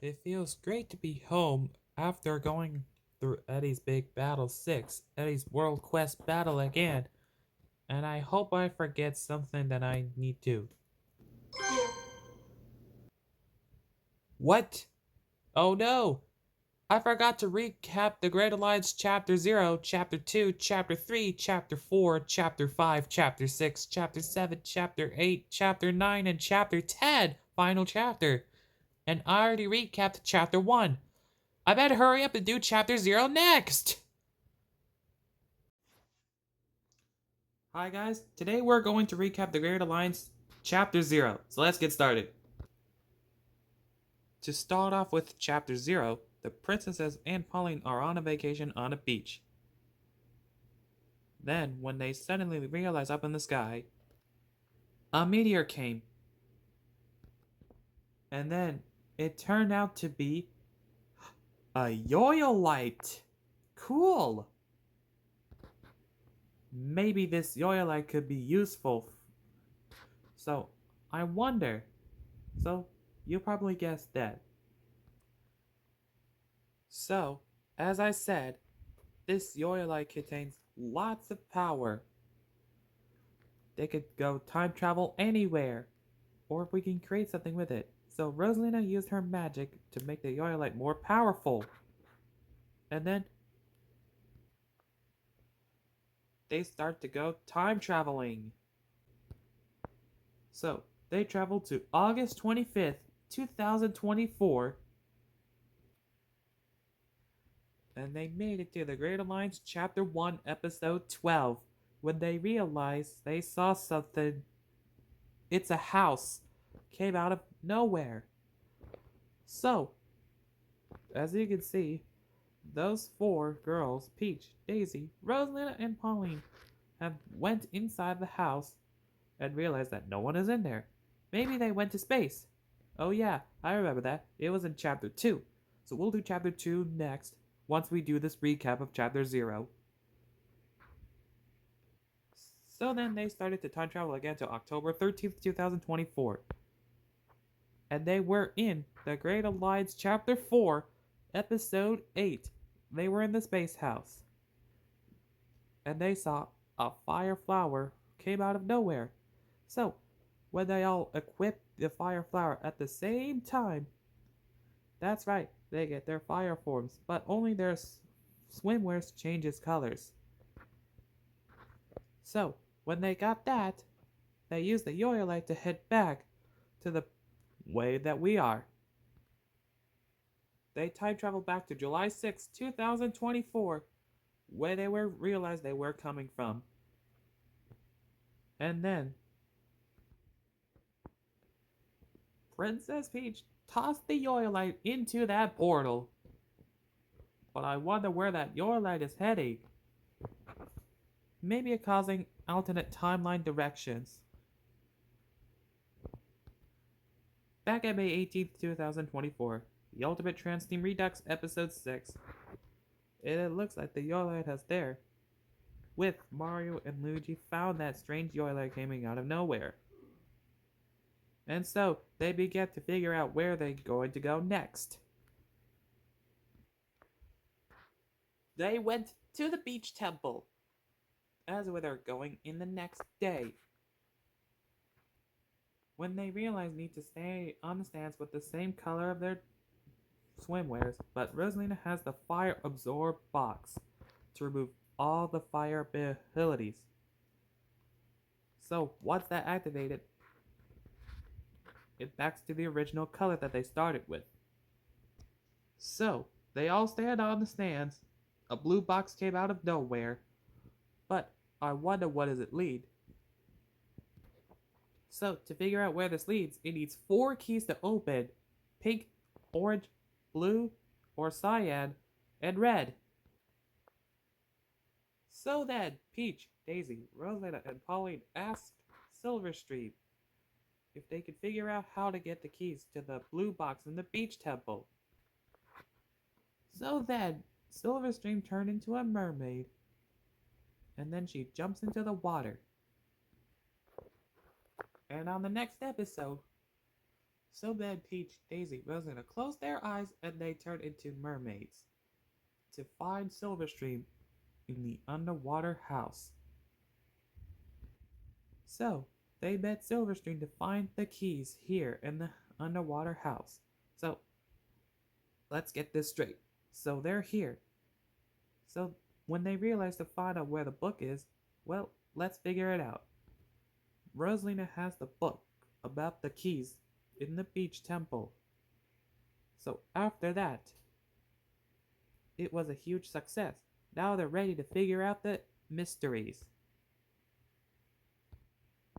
It feels great to be home after going through Eddie's Big Battle 6, Eddie's World Quest battle again, and I hope I forget something that I need to. What? Oh no! I forgot to recap the Great Alliance Chapter 0, Chapter 2, Chapter 3, Chapter 4, Chapter 5, Chapter 6, Chapter 7, Chapter 8, Chapter 9, and Chapter 10! Final chapter! And I already recapped Chapter 1. I better hurry up and do Chapter 0 next! Hi guys, today we're going to recap the Great Alliance Chapter 0, so let's get started. To start off with Chapter 0, the princesses and Pauline are on a vacation on a beach. Then, when they suddenly realize up in the sky, a meteor came. And then, it turned out to be a Yoyolite. Cool! Maybe this Yoyolite could be useful. So, I wonder. So, you probably guessed that. So, as I said, this Yoyolite contains lots of power. They could go time travel anywhere, or we can create something with it. So Rosalina used her magic to make the Yoyolite more powerful. And then they start to go time traveling. So they traveled to August 25th, 2024, and they made it to the Great Alliance Chapter 1, Episode 12, when they realized they saw something. It's a house. Came out of nowhere. So, as you can see, those four girls, Peach, Daisy, Rosalina, and Pauline, have went inside the house and realized that no one is in there. Maybe they went to space. Oh yeah, I remember that. It was in Chapter 2. So we'll do Chapter 2 next, once we do this recap of Chapter 0. So then they started to time travel again to October 13th, 2024. And they were in the Great Alliance Chapter 4, Episode 8. They were in the space house. And they saw a fire flower came out of nowhere. So, when they all equip the fire flower at the same time, that's right, they get their fire forms, but only their swimwears changes colors. So, when they got that, they used the Yoyolite to head back to the way that we are. They time traveled back to July 6, 2024, where they were realized they were coming from. And then Princess Peach tossed the Yoyolite into that portal. But I wonder where that Yoyolite is heading. Maybe it causing alternate timeline directions. Back at May 18th, 2024, the Ultimate Trans Team Redux Episode 6. It looks like the Yoyolite has there. With Mario and Luigi found that strange Yoyolite coming out of nowhere. And so, they began to figure out where they're going to go next. They went to the beach temple, as where they're going in the next day. When they realize need to stay on the stands with the same color of their swimwears, but Rosalina has the fire absorb box to remove all the fire abilities. So once that activated, it backs to the original color that they started with. So they all stand on the stands. A blue box came out of nowhere, but I wonder what does it lead. So to figure out where this leads, it needs 4 keys to open: pink, orange, blue, or cyan, and red. So then, Peach, Daisy, Rosalina, and Pauline asked Silverstream if they could figure out how to get the keys to the blue box in the beach temple. So then, Silverstream turned into a mermaid, and then she jumps into the water. And on the next episode, So then Peach, Daisy, Rosalina close their eyes and they turn into mermaids to find Silverstream in the underwater house. So they met Silverstream to find the keys here in the underwater house. So let's get this straight. So they're here. So when they realize to find out where the book is, well, let's figure it out. Rosalina has the book about the keys in the beach temple. So after that, it was a huge success. Now they're ready to figure out the mysteries.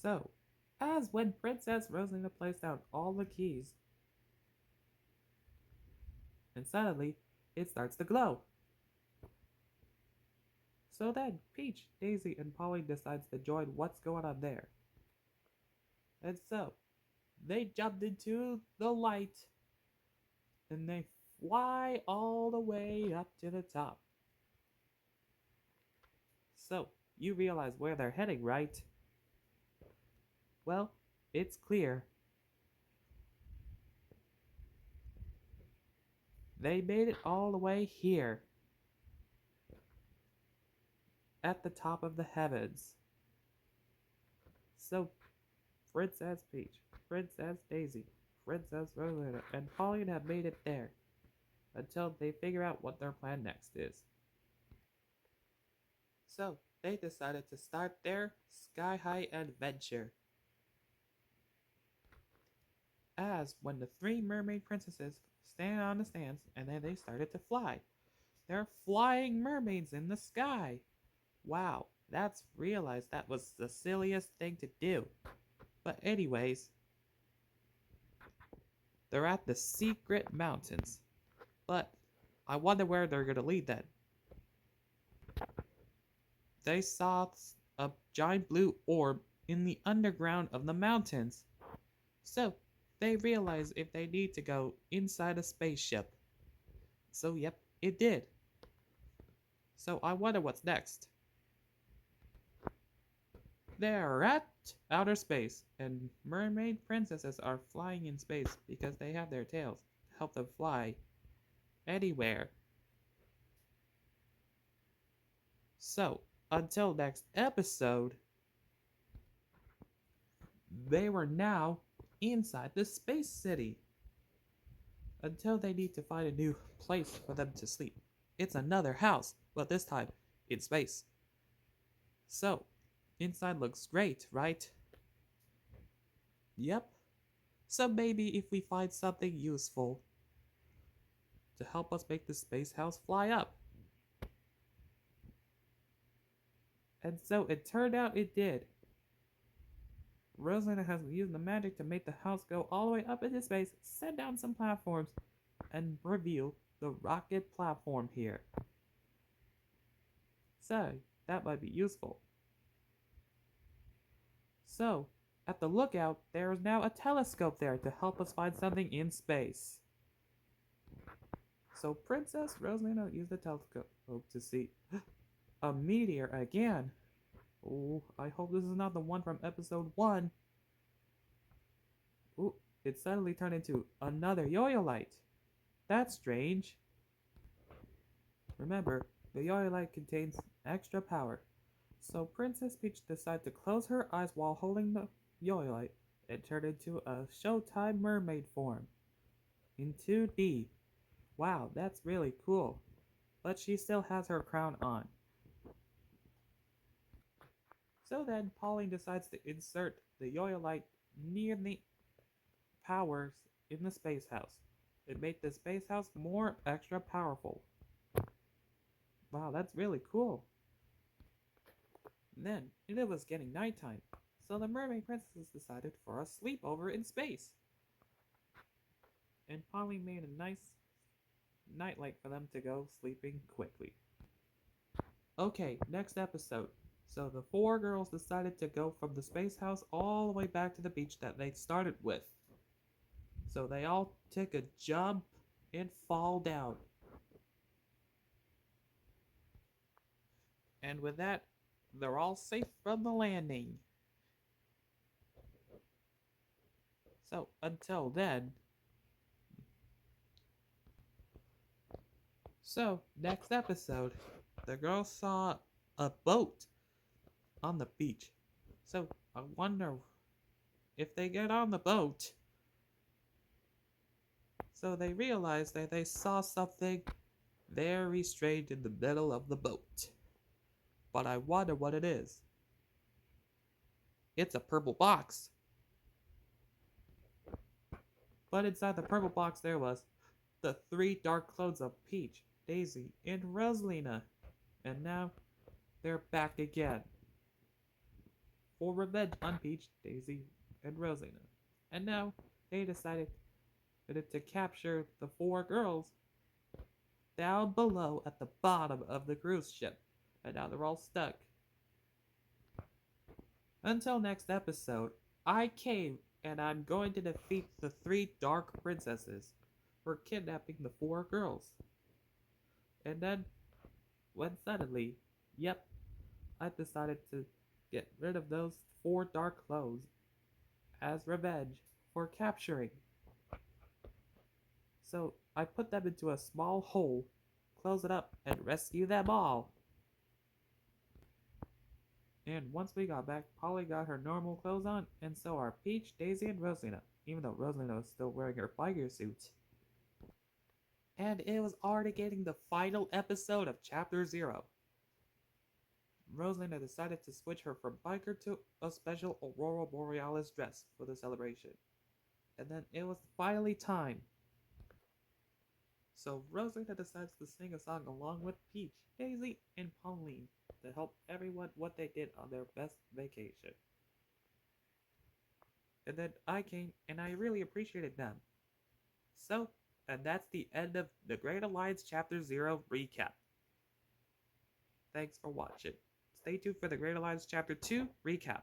So, as when Princess Rosalina placed down all the keys, and suddenly it starts to glow. So then Peach, Daisy, and Polly decides to join what's going on there. And so they jumped into the light and they fly all the way up to the top. So you realize where they're heading, right? Well, it's clear. They made it all the way here. At the top of the heavens. So Princess Peach, Princess Daisy, Princess Rosalina, and Pauline have made it there until they figure out what their plan next is. So they decided to start their sky high adventure. As when the three mermaid princesses stand on the stands and then they started to fly. They're flying mermaids in the sky. Wow, that's realized that was the silliest thing to do. But anyways, they're at the secret mountains. But I wonder where they're gonna lead then. They saw a giant blue orb in the underground of the mountains. So they realize if they need to go inside a spaceship. So yep, it did. So I wonder what's next. They're at outer space, and mermaid princesses are flying in space because they have their tails to help them fly anywhere. So, until next episode, they were now inside the space city. Until they need to find a new place for them to sleep. It's another house, but this time in space. So, inside looks great, right? Yep. So maybe if we find something useful to help us make the space house fly up. And so it turned out it did. Rosalina has used the magic to make the house go all the way up into space, set down some platforms, and reveal the rocket platform here. So, that might be useful. So, at the lookout, there is now a telescope there to help us find something in space. So Princess Rosalina used the telescope to see a meteor again. Oh, I hope this is not the one from episode 1. Ooh, it suddenly turned into another Yoyolite. That's strange. Remember, the Yoyolite contains extra power. So Princess Peach decided to close her eyes while holding the Yoyolite and turn into a Showtime mermaid form. In 2D. Wow, that's really cool. But she still has her crown on. So then Pauline decides to insert the Yoyolite near the powers in the space house. It made the space house more extra powerful. Wow, that's really cool. And then it was getting nighttime, so the mermaid princesses decided for a sleepover in space. And Pauline made a nice nightlight for them to go sleeping quickly. Okay, next episode. So the four girls decided to go from the space house all the way back to the beach that they started with. So they all take a jump and fall down. And with that, they're all safe from the landing. So until then, so next episode, the girl saw a boat on the beach. So I wonder if they get on the boat. So they realize that they saw something very strange in the middle of the boat. But I wonder what it is. It's a purple box. But inside the purple box there was the three dark clones of Peach, Daisy, and Rosalina. And now they're back again for revenge on Peach, Daisy, and Rosalina. And now they decided to capture the four girls down below at the bottom of the cruise ship. And now they're all stuck. Until next episode, I came and I'm going to defeat the three dark princesses for kidnapping the four girls. And then, when suddenly, yep, I decided to get rid of those four dark clothes as revenge for capturing. So I put them into a small hole, close it up, and rescue them all. And once we got back, Polly got her normal clothes on, and so are Peach, Daisy, and Rosalina, even though Rosalina was still wearing her biker suit. And it was already getting the final episode of Chapter 0. Rosalina decided to switch her from biker to a special Aurora Borealis dress for the celebration. And then it was finally time. So Rosalina decides to sing a song along with Peach, Daisy, and Pauline to help everyone what they did on their best vacation. And then I came and I really appreciated them. So, and that's the end of the Great Alliance Chapter 0 recap. Thanks for watching. Stay tuned for the Great Alliance Chapter 2 recap.